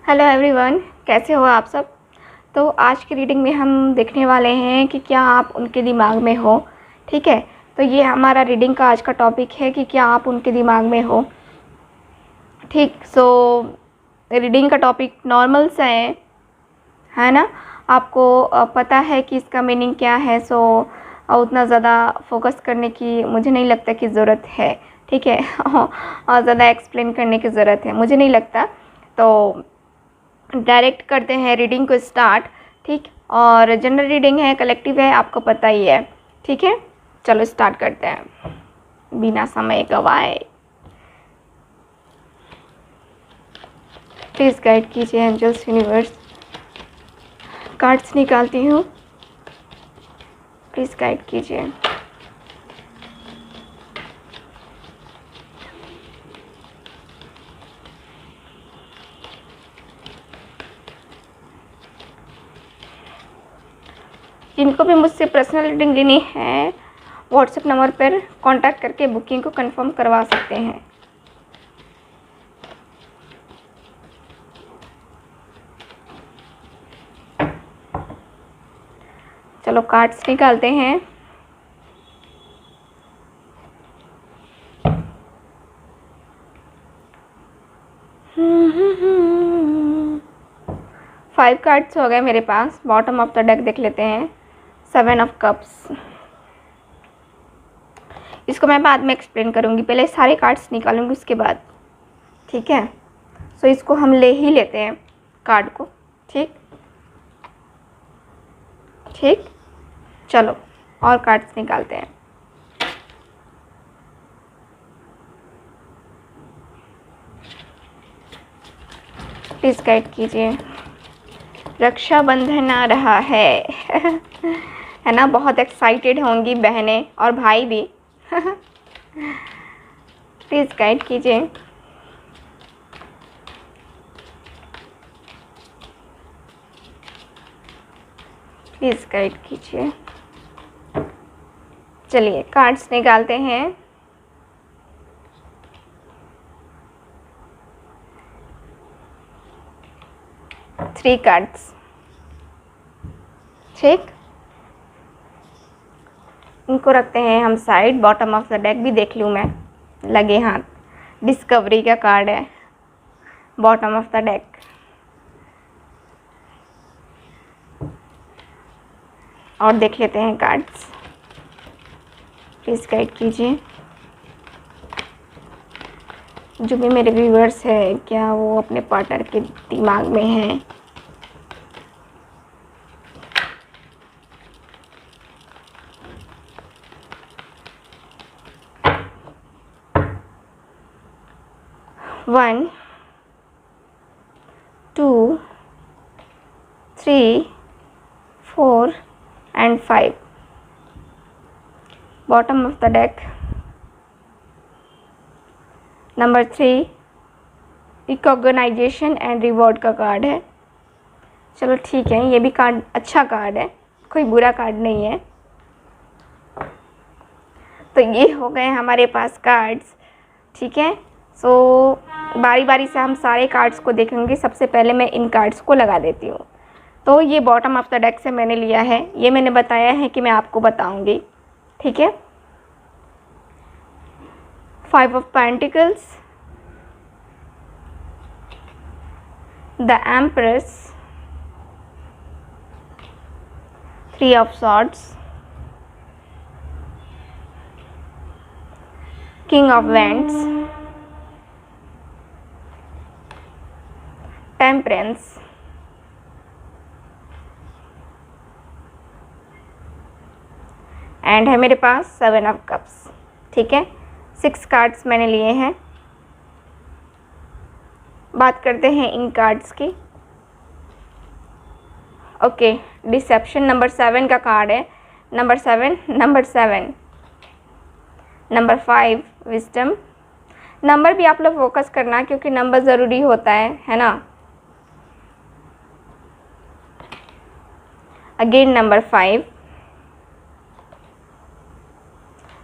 Hello everyone, कैसे हो आप सब। तो आज की रीडिंग में हम देखने वाले हैं कि क्या आप उनके दिमाग में हो। ठीक है, तो ये हमारा रीडिंग का आज का टॉपिक है कि क्या आप उनके दिमाग में हो। ठीक, सो रीडिंग का टॉपिक नॉर्मल सा है ना। आपको पता है कि इसका मीनिंग क्या है, सो उतना ज़्यादा फोकस करने की मुझे नहीं लगता कि ज़रूरत है। ठीक है और ज़्यादा एक्सप्लेन करने की ज़रूरत है मुझे नहीं लगता। तो डायरेक्ट करते हैं रीडिंग को स्टार्ट। ठीक, और जनरल रीडिंग है, कलेक्टिव है, आपको पता ही है। ठीक है, चलो स्टार्ट करते हैं बिना समय गवाए। प्लीज़ गाइड कीजिए एंजल्स यूनिवर्स। कार्ड्स निकालती हूँ, प्लीज़ गाइड कीजिए। जिनको भी मुझसे पर्सनल रीडिंग लेनी है व्हाट्सएप नंबर पर कांटेक्ट करके बुकिंग को कंफर्म करवा सकते हैं। चलो कार्ड्स निकालते हैं। फाइव कार्ड्स हो गए मेरे पास। बॉटम ऑफ द डेक देख लेते हैं। 7 ऑफ कप्स। इसको मैं बाद में एक्सप्लेन करूँगी, पहले सारे कार्ड्स निकालूंगी उसके बाद। ठीक है, सो इसको हम ले ही लेते हैं कार्ड को। ठीक ठीक, चलो और कार्ड्स निकालते हैं। प्लीज़ गाइड कीजिए। रक्षाबंधन आ रहा है है ना, बहुत एक्साइटेड होंगी बहनें और भाई भी प्लीज़ गाइड कीजिए। प्लीज़ गाइड कीजिए। चलिए कार्ड्स निकालते हैं। Three cards. ठीक, इनको रखते हैं हम side. Bottom of the deck भी देख लूँ मैं, लगे हाथ। डिस्कवरी का कार्ड है बॉटम ऑफ द डेक। और देख लेते हैं कार्ड्स, प्लीज़ गाइड कीजिए। जो भी मेरे व्यूअर्स हैं, क्या वो अपने पार्टनर के दिमाग में हैं। One, two, three, 4 and 5। Bottom of the deck number 3 recognition and reward का कार्ड है। चलो ठीक है, ये भी कार्ड अच्छा कार्ड है, कोई बुरा कार्ड नहीं है। तो ये हो गए हमारे पास कार्ड्स। ठीक है, सो बारी बारी से हम सारे कार्ड्स को देखेंगे। सबसे पहले मैं इन कार्ड्स को लगा देती हूँ। तो ये बॉटम ऑफ द डेक से मैंने लिया है, ये मैंने बताया है कि मैं आपको बताऊंगी। ठीक है, 5 of pentacles, the empress, 3 of swords, king of wands, temperance, and है मेरे पास 7 ऑफ कप्स। ठीक है, 6 कार्ड्स मैंने लिए हैं। बात करते हैं इन कार्ड्स की। ओके, डिसेप्शन नंबर 7 का कार्ड है। Number 7, number 7, number 5 wisdom. Number भी आप लोग फोकस करना, क्योंकि नंबर ज़रूरी होता है ना। Again number 5,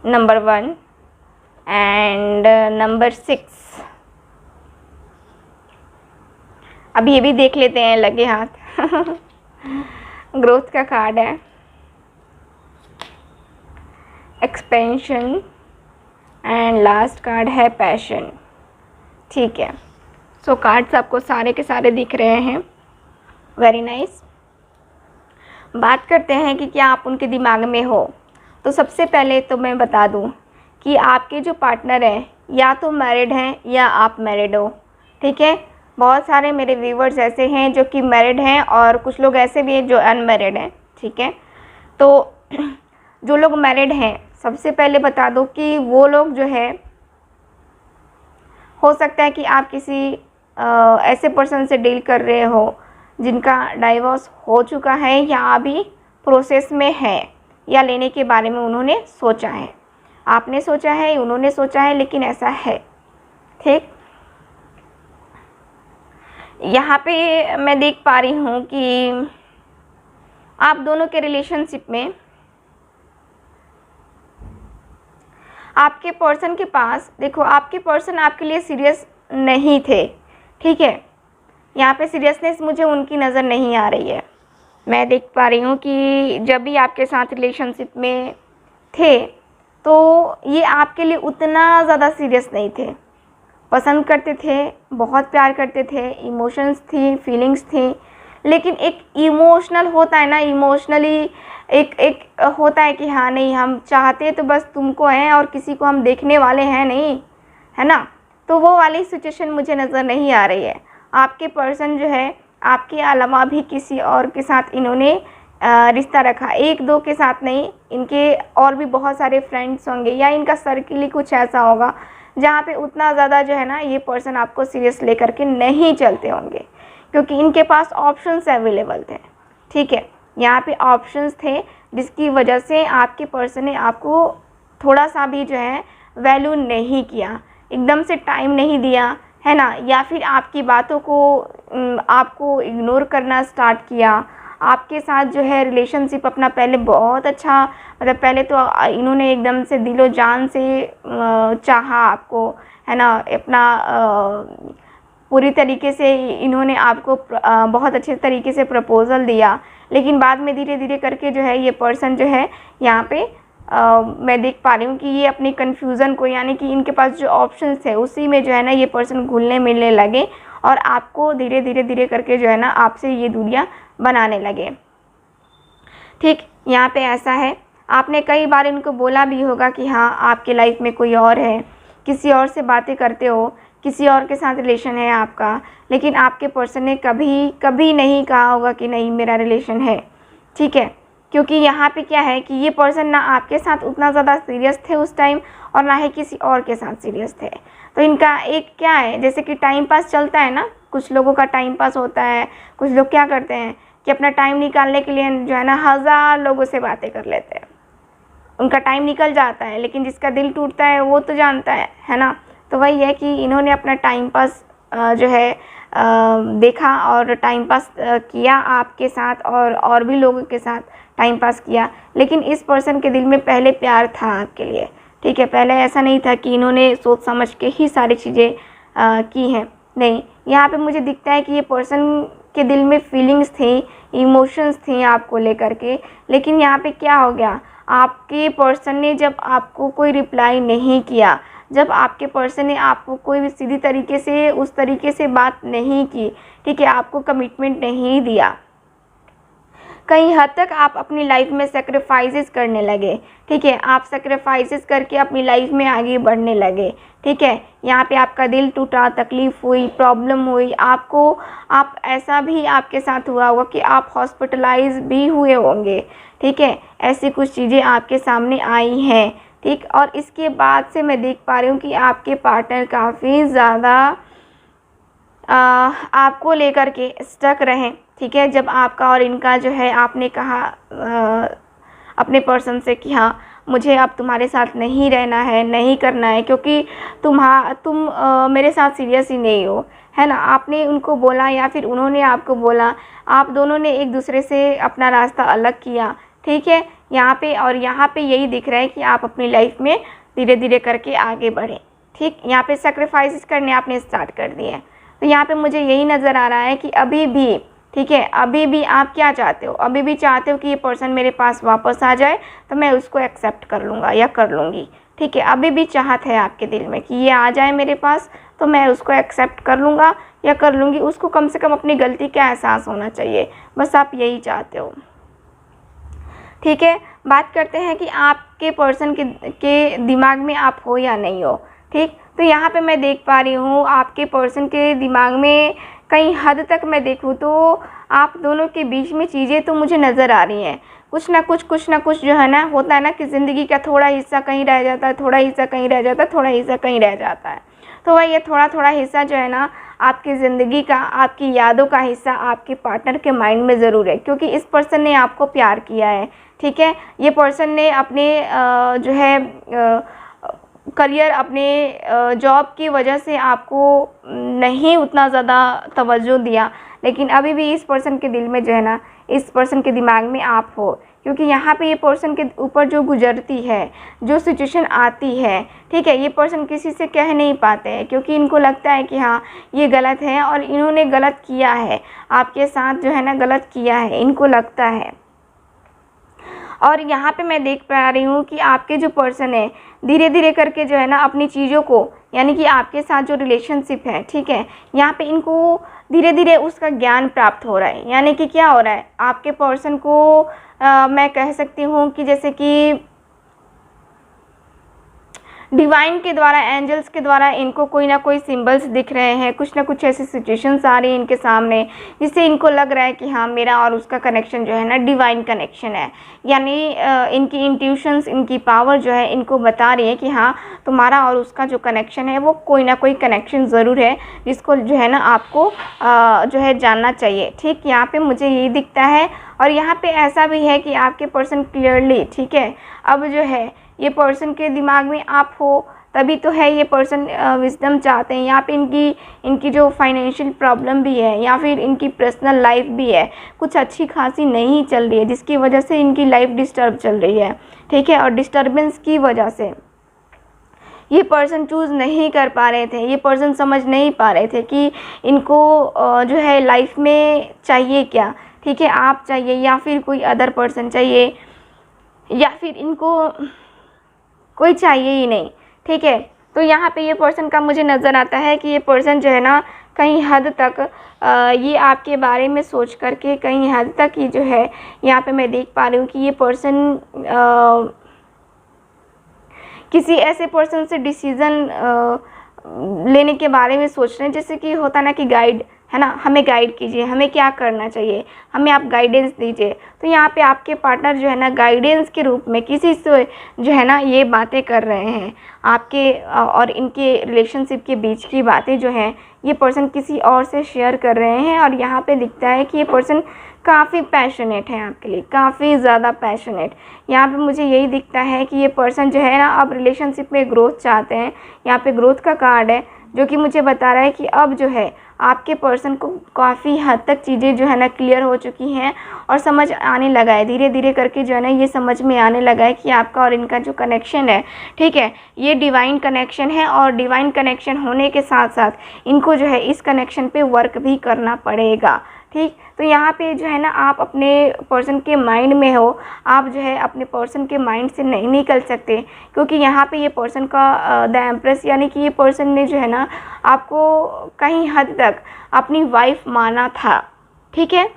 number 1 and number 6। अभी ये भी देख लेते हैं लगे हाथ। ग्रोथ का कार्ड है, एक्सपेंशन, एंड लास्ट कार्ड है पैशन। ठीक है, सो कार्ड्स आपको सारे के सारे दिख रहे हैं। Very nice. बात करते हैं कि क्या आप उनके दिमाग में हो। तो सबसे पहले तो मैं बता दूं कि आपके जो पार्टनर हैं या तो मैरिड हैं या आप मैरिड हो। ठीक है, बहुत सारे मेरे व्यूवर्स ऐसे हैं जो कि मैरिड हैं और कुछ लोग ऐसे भी हैं जो अनमैरिड हैं। ठीक है, तो जो लोग मैरिड हैं सबसे पहले बता दो कि वो लोग जो है, हो सकता है कि आप किसी ऐसे पर्सन से डील कर रहे हो जिनका डाइवोर्स हो चुका है या अभी प्रोसेस में है, या लेने के बारे में उन्होंने सोचा है। आपने सोचा है, उन्होंने सोचा है, लेकिन ऐसा है। ठीक, यहाँ पे मैं देख पा रही हूँ कि आप दोनों के रिलेशनशिप में आपके पर्सन के पास, देखो आपके पर्सन आपके लिए सीरियस नहीं थे। ठीक है, यहाँ पे सीरियसनेस मुझे उनकी नज़र नहीं आ रही है। मैं देख पा रही हूँ कि जब भी आपके साथ रिलेशनशिप में थे तो ये आपके लिए उतना ज़्यादा सीरियस नहीं थे। पसंद करते थे, बहुत प्यार करते थे, इमोशंस थी, फीलिंग्स थी, लेकिन एक इमोशनल होता है ना, इमोशनली एक होता है कि हाँ नहीं, हम चाहते तो बस तुमको हैं और किसी को हम देखने वाले हैं नहीं, है ना। तो वो वाली सिचुएशन मुझे नज़र नहीं आ रही है। आपके पर्सन जो है आपके अलावा भी किसी और के साथ इन्होंने रिश्ता रखा, एक दो के साथ नहीं, इनके और भी बहुत सारे फ्रेंड्स होंगे या इनका सर्किल ही कुछ ऐसा होगा जहाँ पे उतना ज़्यादा जो है ना ये पर्सन आपको सीरियस लेकर के नहीं चलते होंगे, क्योंकि इनके पास ऑप्शंस अवेलेबल थे। ठीक है, यहाँ पे ऑप्शंस थे जिसकी वजह से आपके पर्सन ने आपको थोड़ा सा भी जो है वैल्यू नहीं किया, एकदम से टाइम नहीं दिया, है ना, या फिर आपकी बातों को आपको इग्नोर करना स्टार्ट किया। आपके साथ जो है रिलेशनशिप अपना पहले बहुत अच्छा, मतलब पहले तो इन्होंने एकदम से दिलो जान से चाहा आपको, है ना, अपना पूरी तरीके से इन्होंने आपको बहुत अच्छे तरीके से प्रपोज़ल दिया, लेकिन बाद में धीरे धीरे करके जो है ये पर्सन जो है यहाँ पे मैं देख पा रही हूँ कि ये अपनी कन्फ्यूज़न को, यानी कि इनके पास जो ऑप्शंस है उसी में जो है ना ये पर्सन घुलने मिलने लगे और आपको धीरे धीरे करके जो है ना आपसे ये दूरियाँ बनाने लगे। ठीक, यहाँ पे ऐसा है, आपने कई बार इनको बोला भी होगा कि हाँ आपके लाइफ में कोई और है, किसी और से बातें करते हो, किसी और के साथ रिलेशन है आपका, लेकिन आपके पर्सन ने कभी नहीं कहा होगा कि नहीं मेरा रिलेशन है। ठीक है, क्योंकि यहाँ पे क्या है कि ये पर्सन ना आपके साथ उतना ज़्यादा सीरियस थे उस टाइम और ना ही किसी और के साथ सीरियस थे। तो इनका एक क्या है, जैसे कि टाइम पास चलता है ना, कुछ लोगों का टाइम पास होता है, कुछ लोग क्या करते हैं कि अपना टाइम निकालने के लिए जो है ना 1000 लोगों से बातें कर लेते हैं, उनका टाइम निकल जाता है, लेकिन जिसका दिल टूटता है वो तो जानता है ना। तो वही है कि इन्होंने अपना टाइम पास जो है देखा और टाइम पास किया आपके साथ और भी लोगों के साथ टाइम पास किया, लेकिन इस पर्सन के दिल में पहले प्यार था आपके लिए। ठीक है, पहले ऐसा नहीं था कि इन्होंने सोच समझ के ही सारी चीज़ें की हैं, नहीं, यहाँ पे मुझे दिखता है कि ये पर्सन के दिल में फीलिंग्स थी, इमोशंस थी आपको लेकर के, लेकिन यहाँ पे क्या हो गया, आपके पर्सन ने जब आपको कोई रिप्लाई नहीं किया, जब आपके पर्सन ने आपको कोई भी सीधी तरीके से उस तरीके से बात नहीं की, ठीक है, आपको कमिटमेंट नहीं दिया, कई हद तक आप अपनी लाइफ में सेक्रीफाइसेस करने लगे। ठीक है, आप सेक्रीफाइसेस करके अपनी लाइफ में आगे बढ़ने लगे। ठीक है, यहाँ पे आपका दिल टूटा, तकलीफ़ हुई, प्रॉब्लम हुई, आप ऐसा भी आपके साथ हुआ होगा कि आप हॉस्पिटलाइज भी हुए होंगे। ठीक है, ऐसी कुछ चीज़ें आपके सामने आई हैं। ठीक, और इसके बाद से मैं देख पा रही हूँ कि आपके पार्टनर काफ़ी ज़्यादा आपको लेकर के स्टक रहें। ठीक है, जब आपका और इनका जो है आपने कहा अपने पर्सन से कि हाँ मुझे अब तुम्हारे साथ नहीं रहना है, नहीं करना है, क्योंकि तुम मेरे साथ सीरियस ही नहीं हो, है ना, आपने उनको बोला या फिर उन्होंने आपको बोला, आप दोनों ने एक दूसरे से अपना रास्ता अलग किया। ठीक है, यहाँ पे यही दिख रहा है कि आप अपनी लाइफ में धीरे धीरे करके आगे बढ़ें। ठीक, यहाँ पे सैक्रिफाइसेस करने आपने स्टार्ट कर दिए। तो यहाँ पे मुझे यही नज़र आ रहा है कि अभी भी, ठीक है, अभी भी आप क्या चाहते हो, अभी भी चाहते हो कि ये पर्सन मेरे पास वापस आ जाए तो मैं उसको एक्सेप्ट कर लूँगा या कर लूँगी, ठीक है। अभी भी चाहत है आपके दिल में कि ये आ जाए मेरे पास तो मैं उसको एक्सेप्ट कर लूँगा या कर लूँगी। उसको कम से कम अपनी गलती का एहसास होना चाहिए, बस आप यही चाहते हो, ठीक है। बात करते हैं कि आपके पर्सन के दिमाग में आप हो या नहीं हो, ठीक। तो यहाँ पे मैं देख पा रही हूँ आपके पर्सन के दिमाग में कई हद तक मैं देखूँ तो आप दोनों के बीच में चीज़ें तो मुझे नज़र आ रही हैं, कुछ ना कुछ जो है ना, होता है ना कि ज़िंदगी का थोड़ा हिस्सा कहीं रह जाता है, थोड़ा हिस्सा कहीं रह जाता है, थोड़ा हिस्सा कहीं रह जाता है। तो वह ये थोड़ा थोड़ा हिस्सा जो है ना आपकी ज़िंदगी का, आपकी यादों का हिस्सा आपके पार्टनर के माइंड में ज़रूर है, क्योंकि इस पर्सन ने आपको प्यार किया है, ठीक है। ये पर्सन ने अपने जो है करियर, अपने जॉब की वजह से आपको नहीं उतना ज़्यादा तवज्जो दिया, लेकिन अभी भी इस पर्सन के दिल में जो है ना, इस पर्सन के दिमाग में आप हो, क्योंकि यहाँ पे ये पर्सन के ऊपर जो गुजरती है, जो सिचुएशन आती है, ठीक है, ये पर्सन किसी से कह नहीं पाते हैं, क्योंकि इनको लगता है कि हाँ ये गलत है और इन्होंने गलत किया है, आपके साथ जो है ना गलत किया है, इनको लगता है। और यहाँ पे मैं देख पा रही हूँ कि आपके जो पर्सन है धीरे धीरे करके जो है ना अपनी चीज़ों को, यानी कि आपके साथ जो रिलेशनशिप है, ठीक है, यहाँ पे इनको धीरे धीरे उसका ज्ञान प्राप्त हो रहा है। यानी कि क्या हो रहा है, आपके पर्सन को मैं कह सकती हूँ कि जैसे कि डिवाइन के द्वारा, एंजल्स के द्वारा इनको कोई ना कोई सिंबल्स दिख रहे हैं, कुछ ना कुछ ऐसी सिचुएशंस आ रही हैं इनके सामने जिससे इनको लग रहा है कि हाँ मेरा और उसका कनेक्शन जो है ना डिवाइन कनेक्शन है। यानी इनकी इंट्यूशंस, इनकी पावर जो है इनको बता रही है कि हाँ तुम्हारा और उसका जो कनेक्शन है वो कोई ना कोई कनेक्शन ज़रूर है, जिसको जो है ना आपको जो है जानना चाहिए, ठीक। यहाँ पर मुझे यही दिखता है। और यहाँ पर ऐसा भी है कि आपके पर्सन क्लियरली, ठीक है, अब जो है ये पर्सन के दिमाग में आप हो तभी तो है ये पर्सन विजडम चाहते हैं। यहाँ पे इनकी जो फाइनेंशियल प्रॉब्लम भी है या फिर इनकी पर्सनल लाइफ भी है, कुछ अच्छी खासी नहीं चल रही है, जिसकी वजह से इनकी लाइफ डिस्टर्ब चल रही है, ठीक है। और डिस्टर्बेंस की वजह से ये पर्सन चूज़ नहीं कर पा रहे थे, ये पर्सन समझ नहीं पा रहे थे कि इनको जो है लाइफ में चाहिए क्या, ठीक है, आप चाहिए या फिर कोई अदर पर्सन चाहिए या फिर इनको कोई चाहिए ही नहीं, ठीक है। तो यहाँ पे ये पर्सन का मुझे नज़र आता है कि ये पर्सन जो है ना कहीं हद तक ये आपके बारे में सोच करके कहीं हद तक ये जो है, यहाँ पे मैं देख पा रही हूँ कि ये पर्सन किसी ऐसे पर्सन से डिसीज़न लेने के बारे में सोच रहे हैं, जैसे कि होता ना कि गाइड है ना, हमें गाइड कीजिए, हमें क्या करना चाहिए, हमें आप गाइडेंस दीजिए। तो यहाँ पे आपके पार्टनर जो है ना गाइडेंस के रूप में किसी से जो है ना ये बातें कर रहे हैं, आपके और इनके रिलेशनशिप के बीच की बातें जो हैं ये पर्सन किसी और से शेयर कर रहे हैं। और यहाँ पे दिखता है कि ये पर्सन काफ़ी पैशनेट है आपके लिए, काफ़ी ज़्यादा पैशनेट। यहाँ पे मुझे यही दिखता है कि ये पर्सन जो है ना अब रिलेशनशिप में ग्रोथ चाहते हैं। यहाँ पे ग्रोथ का कार्ड है जो कि मुझे बता रहा है कि अब जो है आपके पर्सन को काफ़ी हद तक चीज़ें जो है ना क्लियर हो चुकी हैं और समझ आने लगा है, धीरे धीरे करके जो है ना ये समझ में आने लगा है कि आपका और इनका जो कनेक्शन है, ठीक है, ये डिवाइन कनेक्शन है। और डिवाइन कनेक्शन होने के साथ साथ इनको जो है इस कनेक्शन पे वर्क भी करना पड़ेगा, ठीक। तो यहाँ पे जो है ना आप अपने पर्सन के माइंड में हो, आप जो है अपने पर्सन के माइंड से नहीं निकल सकते, क्योंकि यहाँ पे ये पर्सन का द एम्प्रेस, यानी कि ये पर्सन ने जो है ना आपको कहीं हद तक अपनी वाइफ माना था, ठीक है।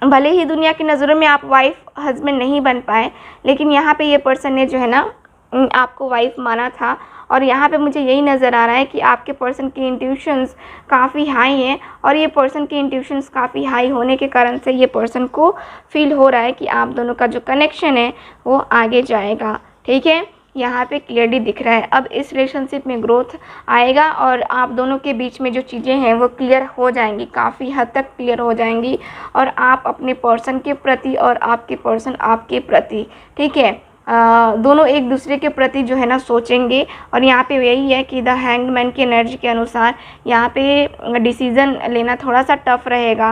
भले ही दुनिया की नज़रों में आप वाइफ हस्बैंड नहीं बन पाए, लेकिन यहाँ पे ये पर्सन ने जो है ना आपको वाइफ माना था। और यहाँ पे मुझे यही नज़र आ रहा है कि आपके पर्सन की इंट्यूशंस काफ़ी हाई हैं और ये पर्सन की इंट्यूशंस काफ़ी हाई होने के कारण से ये पर्सन को फील हो रहा है कि आप दोनों का जो कनेक्शन है वो आगे जाएगा, ठीक है। यहाँ पे क्लियरली दिख रहा है अब इस रिलेशनशिप में ग्रोथ आएगा और आप दोनों के बीच में जो चीज़ें हैं वो क्लियर हो जाएंगी, काफ़ी हद तक क्लियर हो जाएंगी। और आप अपने पर्सन के प्रति और आपके पर्सन आपके प्रति, ठीक है, दोनों एक दूसरे के प्रति जो है ना सोचेंगे। और यहाँ पे यही है कि द हैंगमैन की एनर्जी के अनुसार यहाँ पे डिसीज़न लेना थोड़ा सा टफ़ रहेगा,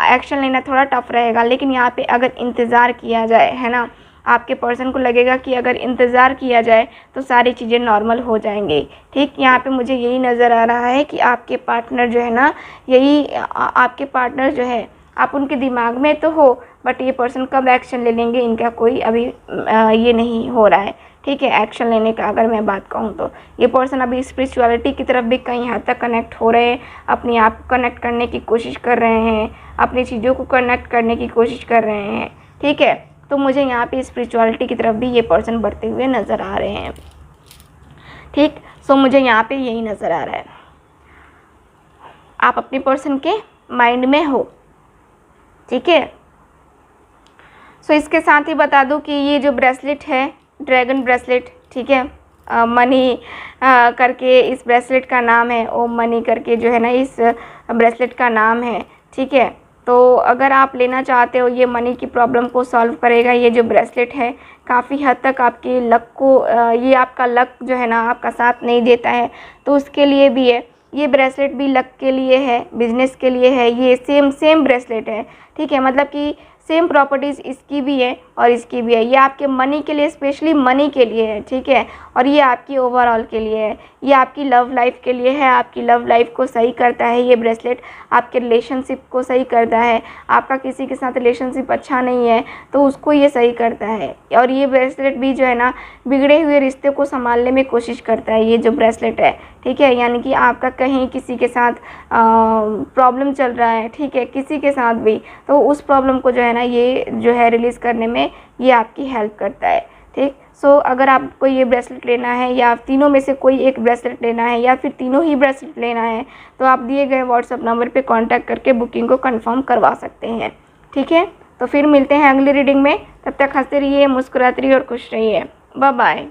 एक्शन लेना थोड़ा टफ़ रहेगा, लेकिन यहाँ पे अगर इंतज़ार किया जाए, है ना, आपके पर्सन को लगेगा कि अगर इंतज़ार किया जाए तो सारी चीज़ें नॉर्मल हो जाएंगी। ठीक, यहाँ पे मुझे यही नज़र आ रहा है कि आपके पार्टनर जो है ना, यही आपके पार्टनर जो है, आप उनके दिमाग में तो हो, बट ये पर्सन कब एक्शन ले लेंगे इनका कोई अभी ये नहीं हो रहा है। ठीक है, एक्शन लेने का अगर मैं बात कहूँ तो ये पर्सन अभी स्पिरिचुअलिटी की तरफ भी कहीं हद तक कनेक्ट हो रहे हैं, अपने आप को कनेक्ट करने की कोशिश कर रहे हैं, अपनी चीज़ों को कनेक्ट करने की कोशिश कर रहे हैं। ठीक है, तो मुझे यहाँ पे स्पिरिचुअलिटी की तरफ भी ये पर्सन बढ़ते हुए नज़र आ रहे हैं। ठीक, सो मुझे यहाँ पे यही नज़र आ रहा है, आप अपने पर्सन के माइंड में हो। ठीक है, सो इसके साथ ही बता दूं कि ये जो ब्रेसलेट है, ड्रैगन ब्रेसलेट, ठीक है, मनी करके इस ब्रेसलेट का नाम है, ओम मनी करके जो है ना इस ब्रेसलेट का नाम है। ठीक है, तो अगर आप लेना चाहते हो, ये मनी की प्रॉब्लम को सॉल्व करेगा। ये जो ब्रेसलेट है काफ़ी हद तक आपके लक को ये आपका लक जो है ना आपका साथ नहीं देता है, तो उसके लिए भी है। ये ब्रेसलेट भी लक के लिए है, बिजनेस के लिए है, ये सेम ब्रेसलेट है। ठीक है, मतलब कि सेम प्रॉपर्टीज़ इसकी भी है और इसकी भी है। ये आपके मनी के लिए, स्पेशली मनी के लिए है। ठीक है, और ये आपकी ओवरऑल के लिए है, ये आपकी लव लाइफ के लिए है। आपकी लव लाइफ को सही करता है ये ब्रेसलेट, आपके रिलेशनशिप को सही करता है। आपका किसी के साथ रिलेशनशिप अच्छा नहीं है तो उसको ये सही करता है। और ये ब्रेसलेट भी जो है ना बिगड़े हुए रिश्ते को संभालने में कोशिश करता है, ये जो ब्रेसलेट है। ठीक है, यानी कि आपका कहीं किसी के साथ प्रॉब्लम चल रहा है, ठीक है, किसी के साथ भी, तो उस प्रॉब्लम को जो है ना ये जो है रिलीज़ करने में ये आपकी हेल्प करता है। ठीक, सो अगर आपको ये ब्रेसलेट लेना है या तीनों में से कोई एक ब्रेसलेट लेना है या फिर तीनों ही ब्रेसलेट लेना है, तो आप दिए गए व्हाट्सएप नंबर पे कांटेक्ट करके बुकिंग को कंफर्म करवा सकते हैं। ठीक है, तो फिर मिलते हैं अगली रीडिंग में। तब तक हंसते रहिए, मुस्कुराते रहिए और खुश रहिए। Bye bye.